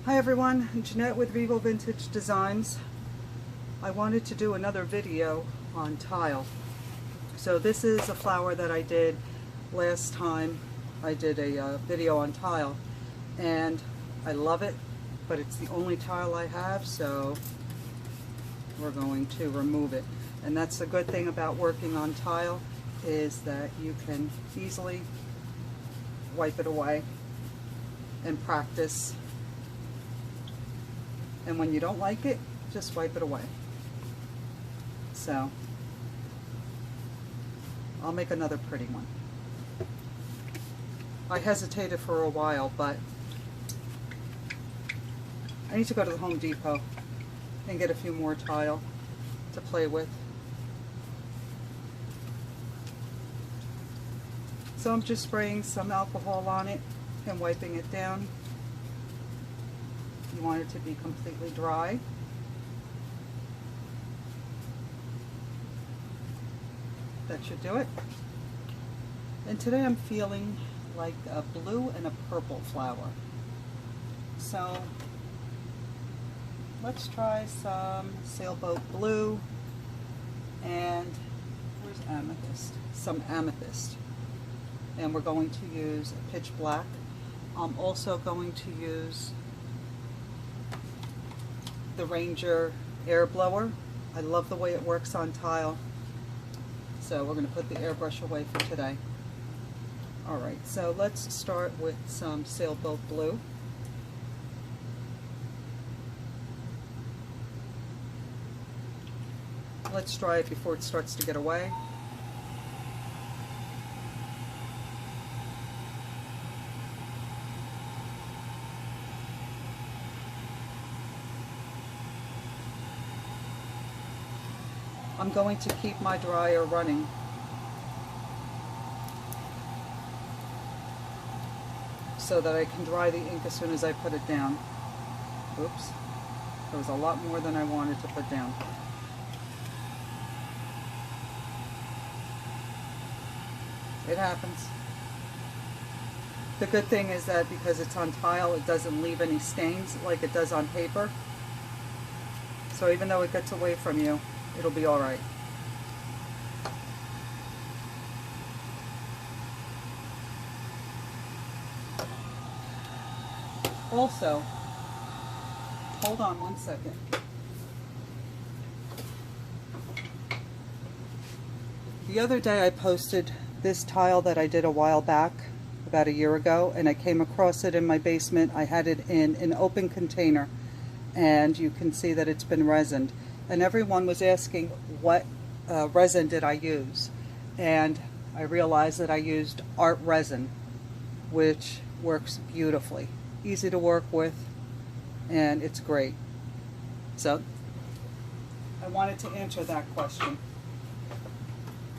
Hi everyone, Jeanette with Regal Vintage Designs. I wanted to do another video on tile. So this is a flower that I did last time I did a video on tile, and I love it, but it's the only tile I have, so we're going to remove it. And that's the good thing about working on tile, is that you can easily wipe it away and practice. And when you don't like it, just wipe it away. So I'll make another pretty one. I hesitated for a while, but I need to go to the Home Depot and get a few more tile to play with. So I'm just spraying some alcohol on it and wiping it down. You want it to be completely dry. That should do it. And today I'm feeling like a blue and a purple flower. So let's try some Sailboat blue and where's Amethyst? Some Amethyst. And we're going to use a pitch black. I'm also going to use the Ranger air blower. I love the way it works on tile. So we're going to put the airbrush away for today. Alright, so let's start with some Sailboat blue. Let's dry it before it starts to get away. I'm going to keep my dryer running. So that I can dry the ink as soon as I put it down. Oops. There was a lot more than I wanted to put down. It happens. The good thing is that because it's on tile, it doesn't leave any stains like it does on paper. So even though it gets away from you, it'll be all right. Also, hold on one second. The other day I posted this tile that I did a while back, about a year ago, and I came across it in my basement. I had it in an open container, and you can see that it's been resined. And everyone was asking what resin did I use, and I realized that I used art resin, which works beautifully, easy to work with, and it's great. So I wanted to answer that question.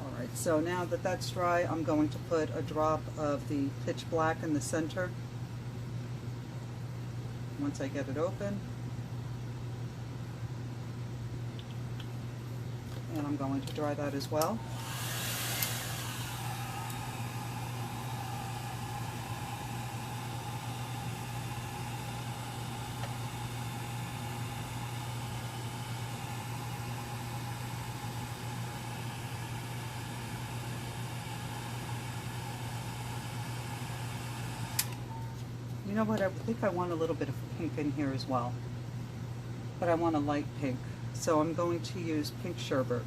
Alright, so now that that's dry, I'm going to put a drop of the pitch black in the center once I get it open. And I'm going to dry that as well. You know what, I think I want a little bit of pink in here as well. But I want a light pink. So I'm going to use pink sherbet.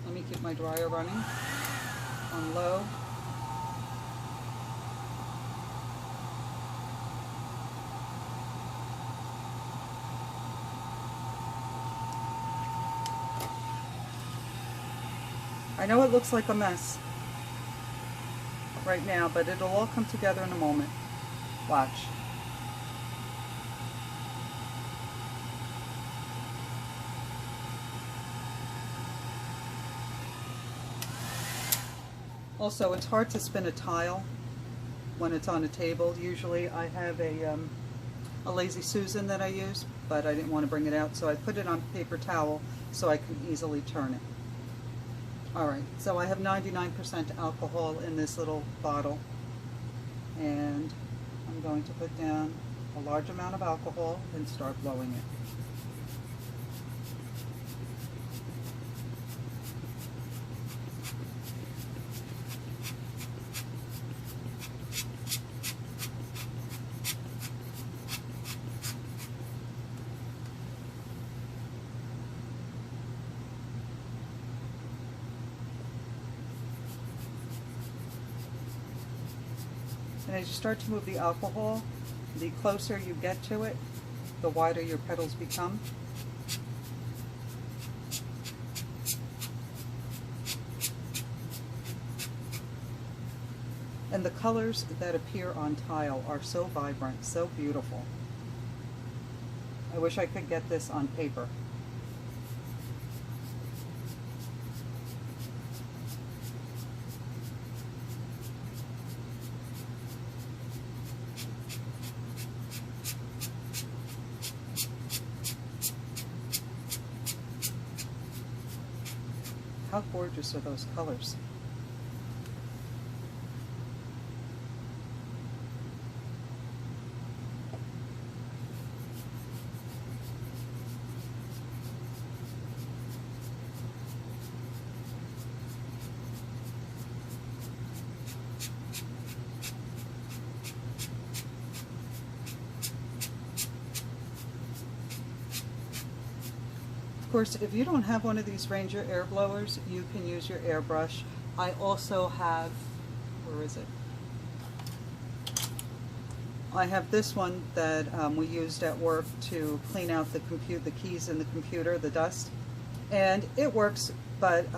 Let me keep my dryer running on low. I know it looks like a mess right now, but it'll all come together in a moment. Watch. Also, it's hard to spin a tile when it's on a table. Usually I have a Lazy Susan that I use, but I didn't want to bring it out, so I put it on paper towel so I can easily turn it. Alright, so I have 99% alcohol in this little bottle, and I'm going to put down a large amount of alcohol and start blowing it. And as you start to move the alcohol, the closer you get to it, the wider your petals become. And the colors that appear on tile are so vibrant, so beautiful. I wish I could get this on paper. How gorgeous are those colors? Of course, if you don't have one of these Ranger air blowers, you can use your airbrush. I also have, where is it? I have this one that we used at work to clean out the keys in the computer, the dust. And it works, but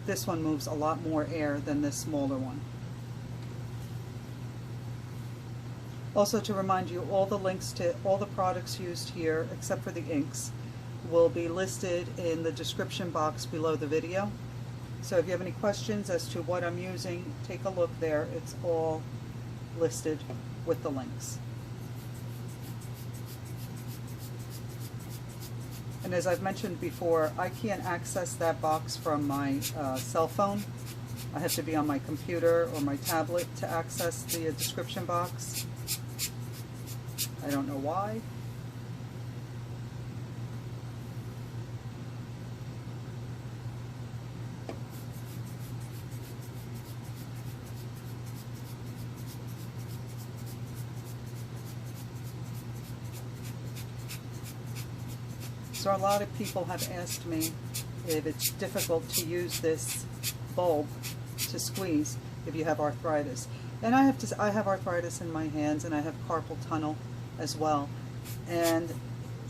this one moves a lot more air than this smaller one. Also, to remind you, all the links to all the products used here, except for the inks, will be listed in the description box below the video. So if you have any questions as to what I'm using, take a look there. It's all listed with the links. And as I've mentioned before, I can't access that box from my cell phone. I have to be on my computer or my tablet to access the description box. I don't know why. So a lot of people have asked me if it's difficult to use this bulb to squeeze if you have arthritis. And I have arthritis in my hands, and I have carpal tunnel as well. And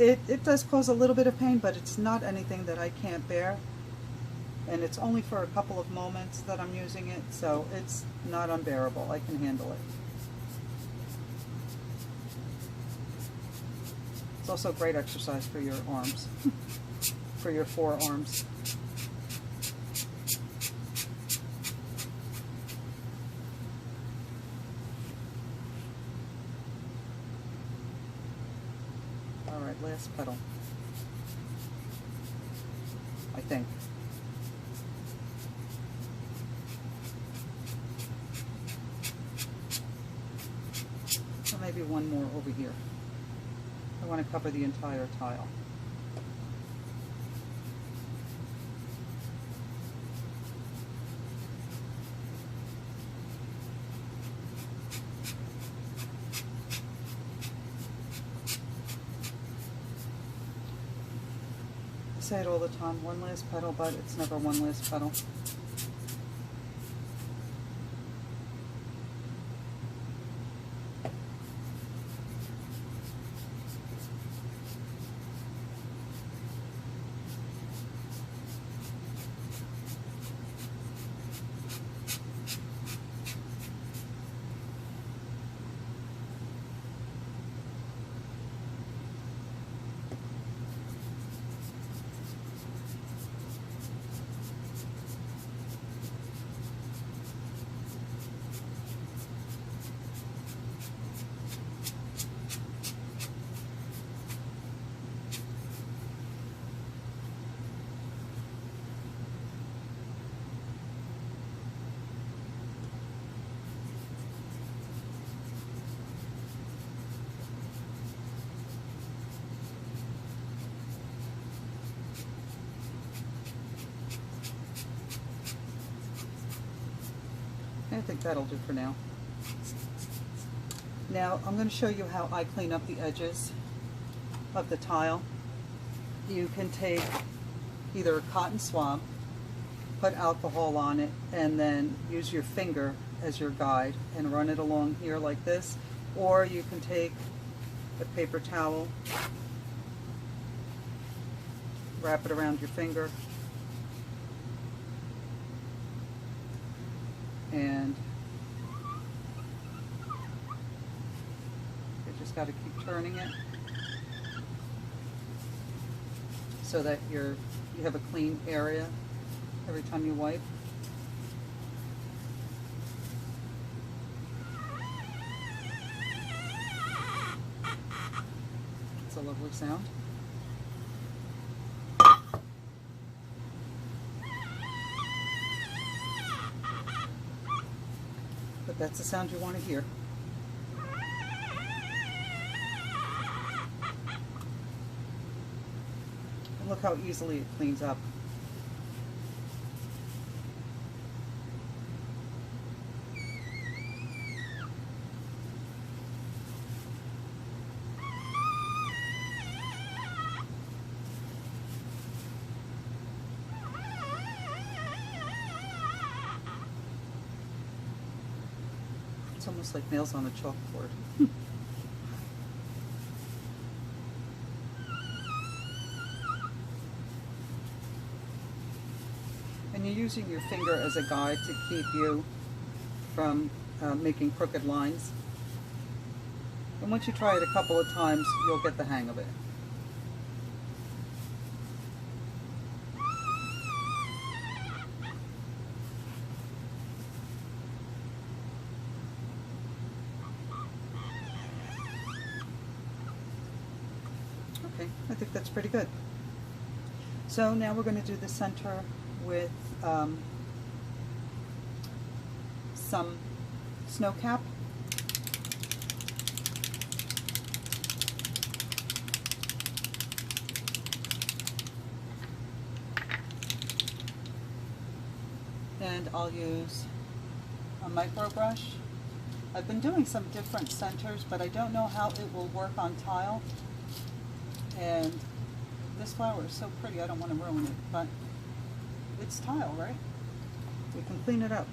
it does cause a little bit of pain, but it's not anything that I can't bear. And it's only for a couple of moments that I'm using it, so it's not unbearable. I can handle it. It's also great exercise for your arms, for your forearms. All right, last petal, I think. So maybe one more over here. I want to cover the entire tile. I say it all the time, one last petal, but it's never one last petal. think that'll do for now. Now I'm going to show you how I clean up the edges of the tile. You can take either a cotton swab, put alcohol on it, and then use your finger as your guide and run it along here like this, or you can take a paper towel, wrap it around your finger, and you just got to keep turning it so that you have a clean area every time you wipe. It's a lovely sound. But that's the sound you want to hear. And look how easily it cleans up. It's almost like nails on a chalkboard. And you're using your finger as a guide to keep you from making crooked lines. And once you try it a couple of times, you'll get the hang of it. Okay, I think that's pretty good. So now we're going to do the center with some snow cap. And I'll use a micro brush. I've been doing some different centers, but I don't know how it will work on tile. And this flower is so pretty, I don't want to ruin it, but it's tile, right? We can clean it up.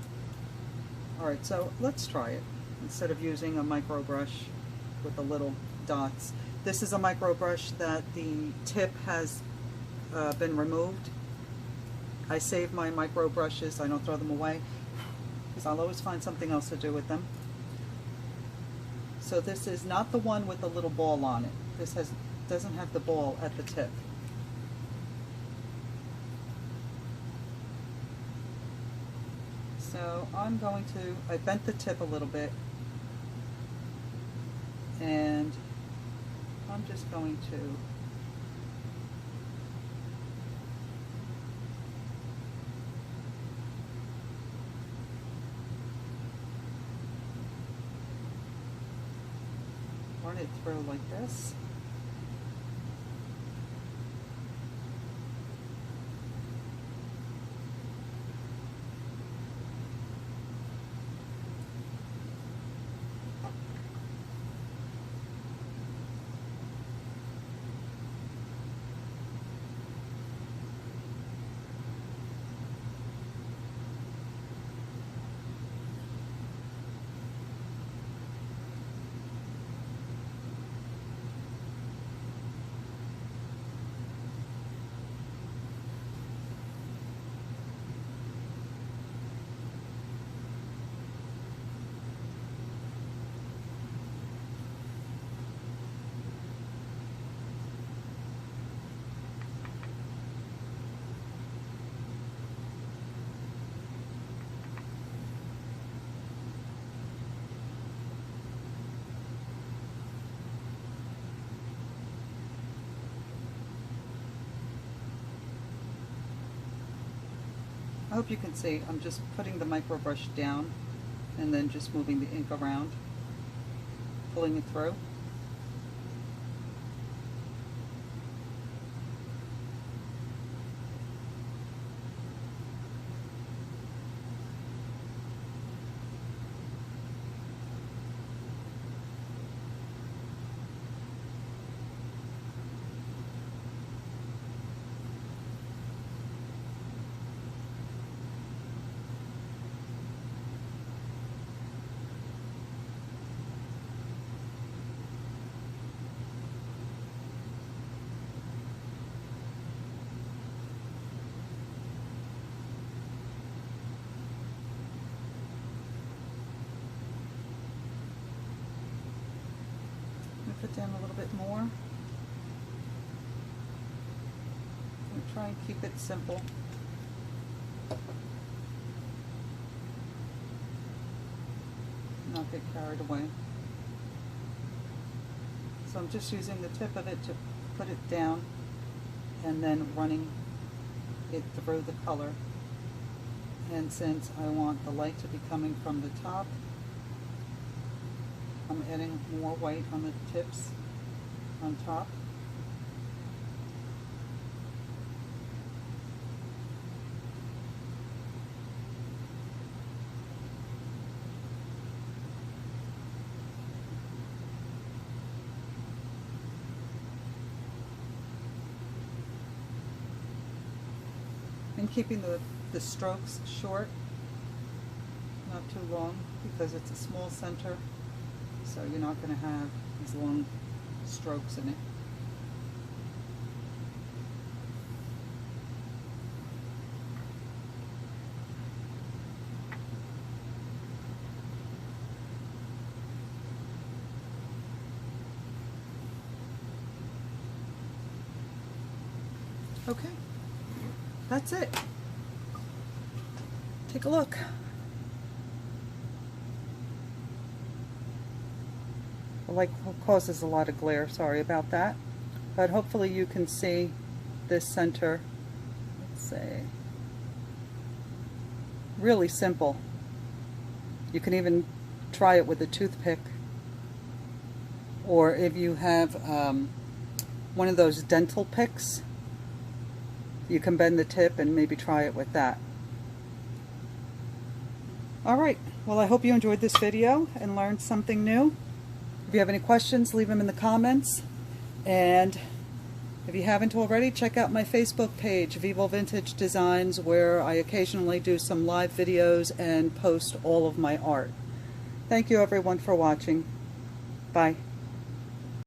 Alright, so let's try it. Instead of using a micro brush with the little dots. This is a micro brush that the tip has been removed. I save my micro brushes, I don't throw them away, because I'll always find something else to do with them. So this is not the one with the little ball on it. This doesn't have the ball at the tip. So I bent the tip a little bit, and I'm just going to run it through like this. I hope you can see, I'm just putting the micro brush down and then just moving the ink around, pulling it through. put down a little bit more. I'm going to try and keep it simple. Not get carried away. So I'm just using the tip of it to put it down and then running it through the color. And since I want the light to be coming from the top, I'm adding more white on the tips on top. And keeping the strokes short, not too long, because it's a small center, so you're not going to have these long strokes in it. Okay. That's it. Take a look. The light causes a lot of glare, sorry about that. But hopefully you can see this center. Let's see. Really simple. You can even try it with a toothpick. Or if you have one of those dental picks, you can bend the tip and maybe try it with that. Alright, well I hope you enjoyed this video and learned something new. If you have any questions, leave them in the comments. And if you haven't already, check out my Facebook page, Vivo Vintage Designs, where I occasionally do some live videos and post all of my art. Thank you everyone for watching. Bye.